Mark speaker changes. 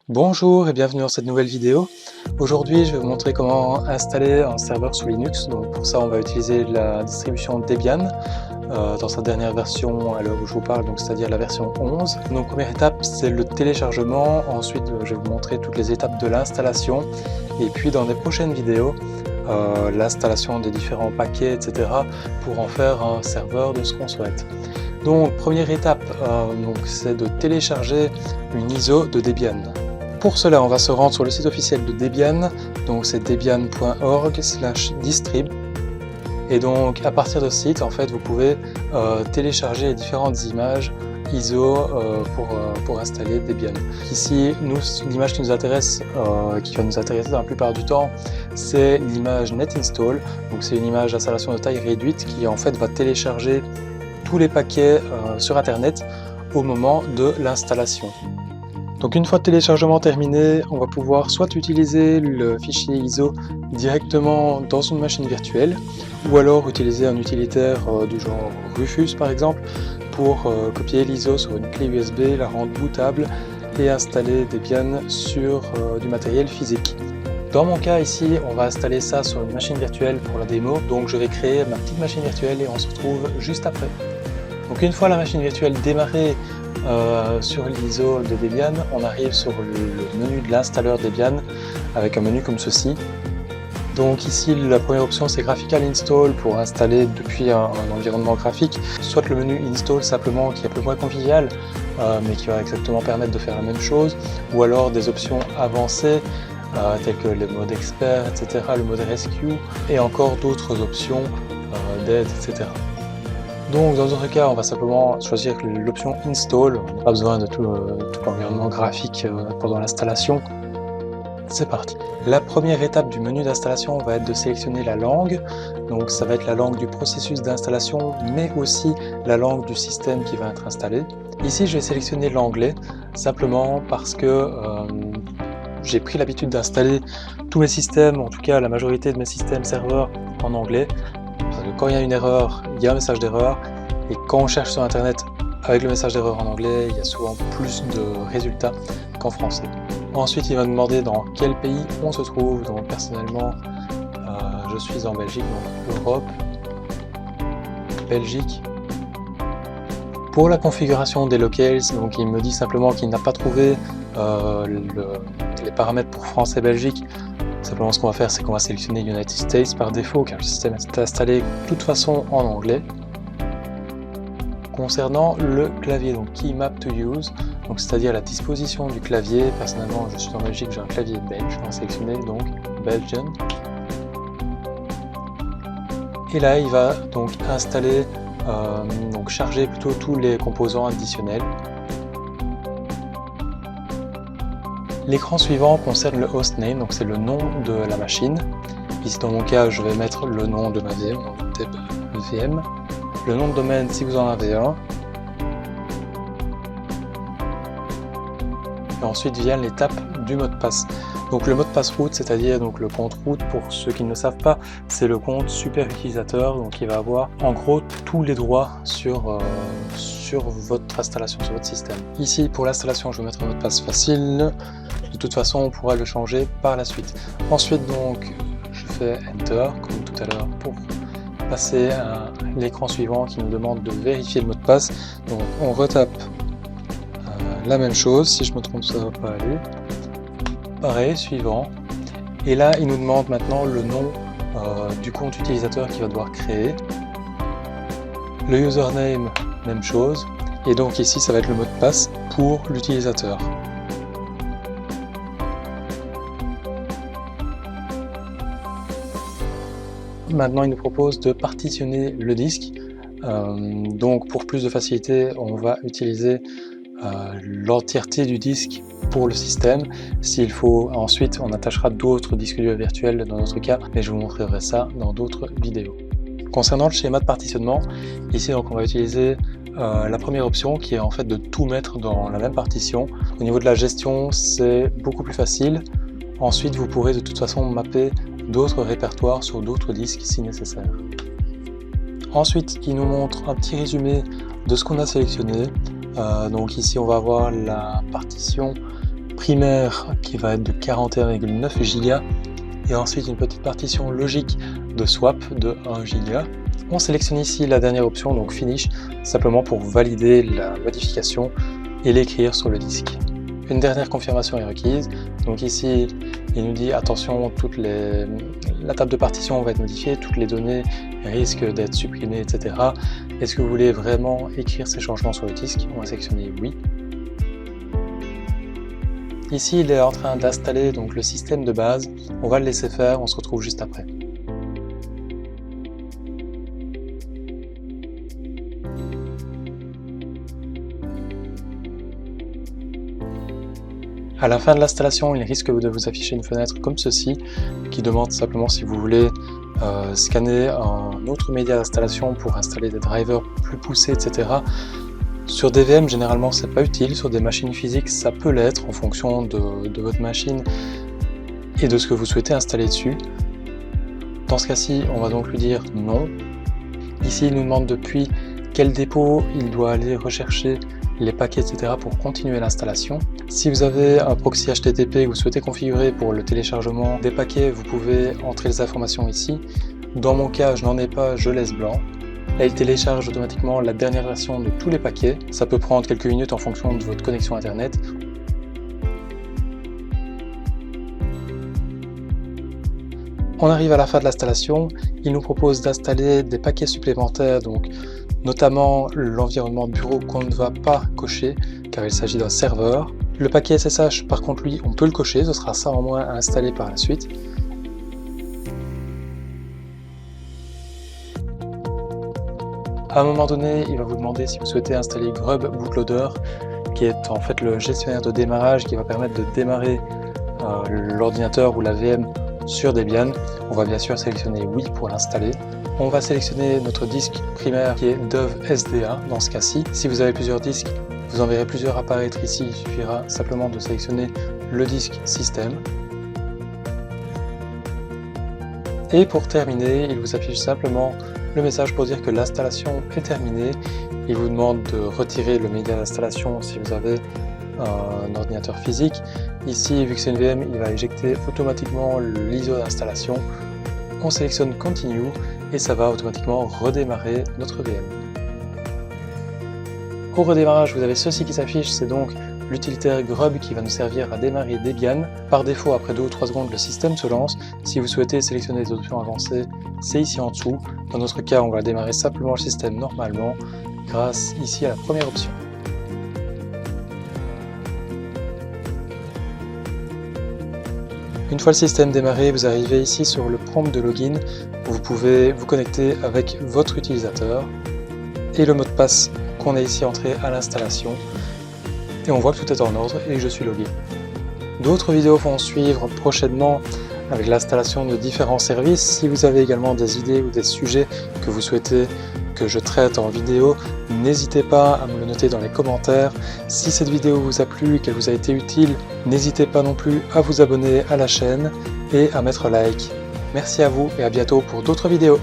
Speaker 1: Bonjour et bienvenue dans cette nouvelle vidéo. Aujourd'hui, je vais vous montrer comment installer un serveur sous Linux. Donc pour ça, on va utiliser la distribution Debian dans sa dernière version à l'heure où je vous parle, donc c'est-à-dire la version 11. Donc première étape, c'est le téléchargement. Ensuite, je vais vous montrer toutes les étapes de l'installation. Et puis dans les prochaines vidéos, l'installation des différents paquets, etc. pour en faire un serveur de ce qu'on souhaite. Donc première étape, c'est de télécharger une ISO de Debian. Pour cela, on va se rendre sur le site officiel de Debian, donc c'est debian.org/distrib. Et donc à partir de ce site, en fait, vous pouvez télécharger les différentes images ISO pour installer Debian. Ici, l'image qui nous intéresse, qui va nous intéresser la plupart du temps, c'est l'image NetInstall. Donc c'est une image d'installation de taille réduite qui en fait va télécharger tous les paquets sur Internet au moment de l'installation. Donc une fois le téléchargement terminé, on va pouvoir soit utiliser le fichier ISO directement dans une machine virtuelle, ou alors utiliser un utilitaire du genre Rufus par exemple, pour copier l'ISO sur une clé USB, la rendre bootable et installer Debian sur du matériel physique. Dans mon cas ici, on va installer ça sur une machine virtuelle pour la démo, donc je vais créer ma petite machine virtuelle et on se retrouve juste après. Donc une fois la machine virtuelle démarrée sur l'ISO de Debian, on arrive sur le menu de l'installeur Debian avec un menu comme ceci. Donc ici la première option c'est Graphical Install pour installer depuis un environnement graphique, soit le menu Install simplement qui est un peu moins convivial mais qui va exactement permettre de faire la même chose, ou alors des options avancées telles que le mode expert, etc., le mode rescue et encore d'autres options d'aide, etc. Donc dans notre cas, on va simplement choisir l'option Install, on n'a pas besoin de tout l'environnement graphique pendant l'installation. C'est parti. La première étape du menu d'installation va être de sélectionner la langue, donc ça va être la langue du processus d'installation, mais aussi la langue du système qui va être installé. Ici, je vais sélectionner l'anglais, simplement parce que j'ai pris l'habitude d'installer tous mes systèmes, en tout cas la majorité de mes systèmes serveurs en anglais. Parce que quand il y a une erreur, il y a un message d'erreur, et quand on cherche sur internet avec le message d'erreur en anglais, il y a souvent plus de résultats qu'en français. Ensuite, il va nous demander dans quel pays on se trouve. Donc personnellement, je suis en Belgique, donc Europe, Belgique. Pour la configuration des locales, donc il me dit simplement qu'il n'a pas trouvé les paramètres pour France et Belgique. Simplement, ce qu'on va faire, c'est qu'on va sélectionner United States par défaut, car le système est installé de toute façon en anglais. Concernant le clavier, donc Key Map to Use, donc c'est-à-dire la disposition du clavier. Personnellement, je suis en Belgique, j'ai un clavier belge. On va sélectionner donc Belgian. Et là, il va donc installer, donc charger plutôt tous les composants additionnels. L'écran suivant concerne le hostname, donc c'est le nom de la machine. Ici dans mon cas, je vais mettre le nom de ma VM, donc VM. Le nom de domaine si vous en avez un. Et ensuite vient l'étape du mot de passe. Donc le mot de passe root, c'est-à-dire donc le compte root, pour ceux qui ne le savent pas, c'est le compte super utilisateur, donc il va avoir en gros tous les droits sur votre installation, sur votre système. Ici pour l'installation, je vais mettre un mot de passe facile. De toute façon, on pourra le changer par la suite. Ensuite, donc, je fais Enter, comme tout à l'heure, pour passer à l'écran suivant qui nous demande de vérifier le mot de passe. Donc, on retape la même chose. Si je me trompe, ça ne va pas aller. Pareil, suivant. Et là, il nous demande maintenant le nom du compte utilisateur qu'il va devoir créer. Le username, même chose. Et donc ici, ça va être le mot de passe pour l'utilisateur. Maintenant, il nous propose de partitionner le disque. Donc, pour plus de facilité, on va utiliser l'entièreté du disque pour le système. S'il faut, ensuite, on attachera d'autres disques durs virtuels dans notre cas, mais je vous montrerai ça dans d'autres vidéos. Concernant le schéma de partitionnement, ici, donc, on va utiliser la première option qui est en fait de tout mettre dans la même partition. Au niveau de la gestion, c'est beaucoup plus facile. Ensuite, vous pourrez de toute façon mapper d'autres répertoires sur d'autres disques si nécessaire. Ensuite, il nous montre un petit résumé de ce qu'on a sélectionné. Donc ici, on va avoir la partition primaire qui va être de 41,9 Go et ensuite une petite partition logique de swap de 1 Go. On sélectionne ici la dernière option, donc Finish, simplement pour valider la modification et l'écrire sur le disque. Une dernière confirmation est requise, donc ici il nous dit attention, la table de partition va être modifiée, toutes les données risquent d'être supprimées, etc. Est-ce que vous voulez vraiment écrire ces changements sur le disque? On va sélectionner oui. Ici il est en train d'installer donc le système de base, on va le laisser faire, on se retrouve juste après. À la fin de l'installation, il risque de vous afficher une fenêtre comme ceci, qui demande simplement si vous voulez scanner un autre média d'installation pour installer des drivers plus poussés, etc. Sur des VM, généralement, c'est pas utile. Sur des machines physiques, ça peut l'être en fonction de votre machine et de ce que vous souhaitez installer dessus. Dans ce cas-ci, on va donc lui dire non. Ici, il nous demande depuis quel dépôt il doit aller rechercher les paquets, etc. pour continuer l'installation. Si vous avez un proxy HTTP que vous souhaitez configurer pour le téléchargement des paquets, vous pouvez entrer les informations ici. Dans mon cas, je n'en ai pas, je laisse blanc. Là, il télécharge automatiquement la dernière version de tous les paquets. Ça peut prendre quelques minutes en fonction de votre connexion Internet. On arrive à la fin de l'installation. Il nous propose d'installer des paquets supplémentaires, donc notamment l'environnement bureau qu'on ne va pas cocher car il s'agit d'un serveur. Le paquet SSH, par contre, lui, on peut le cocher, ce sera ça en moins à installer par la suite. À un moment donné, il va vous demander si vous souhaitez installer Grub Bootloader, qui est en fait le gestionnaire de démarrage qui va permettre de démarrer l'ordinateur ou la VM sur Debian. On va bien sûr sélectionner oui pour l'installer. On va sélectionner notre disque primaire qui est Dove SDA dans ce cas-ci. Si vous avez plusieurs disques, vous en verrez plusieurs apparaître ici. Il suffira simplement de sélectionner le disque système. Et pour terminer, il vous affiche simplement le message pour dire que l'installation est terminée. Il vous demande de retirer le média d'installation si vous avez un ordinateur physique. Ici, vu que c'est une VM, il va éjecter automatiquement l'ISO d'installation. On sélectionne Continue et ça va automatiquement redémarrer notre VM. Au redémarrage, vous avez ceci qui s'affiche, c'est donc l'utilitaire Grub qui va nous servir à démarrer Debian. Par défaut, après 2 ou 3 secondes, le système se lance. Si vous souhaitez sélectionner des options avancées, c'est ici en dessous. Dans notre cas, on va démarrer simplement le système normalement grâce ici à la première option. Une fois le système démarré, vous arrivez ici sur le prompt de login où vous pouvez vous connecter avec votre utilisateur et le mot de passe qu'on a ici entré à l'installation. Et on voit que tout est en ordre et que je suis logué. D'autres vidéos vont suivre prochainement avec l'installation de différents services. Si vous avez également des idées ou des sujets que vous souhaitez que je traite en vidéo, n'hésitez pas à me le noter dans les commentaires. Si cette vidéo vous a plu et qu'elle vous a été utile, n'hésitez pas non plus à vous abonner à la chaîne et à mettre like. Merci à vous et à bientôt pour d'autres vidéos.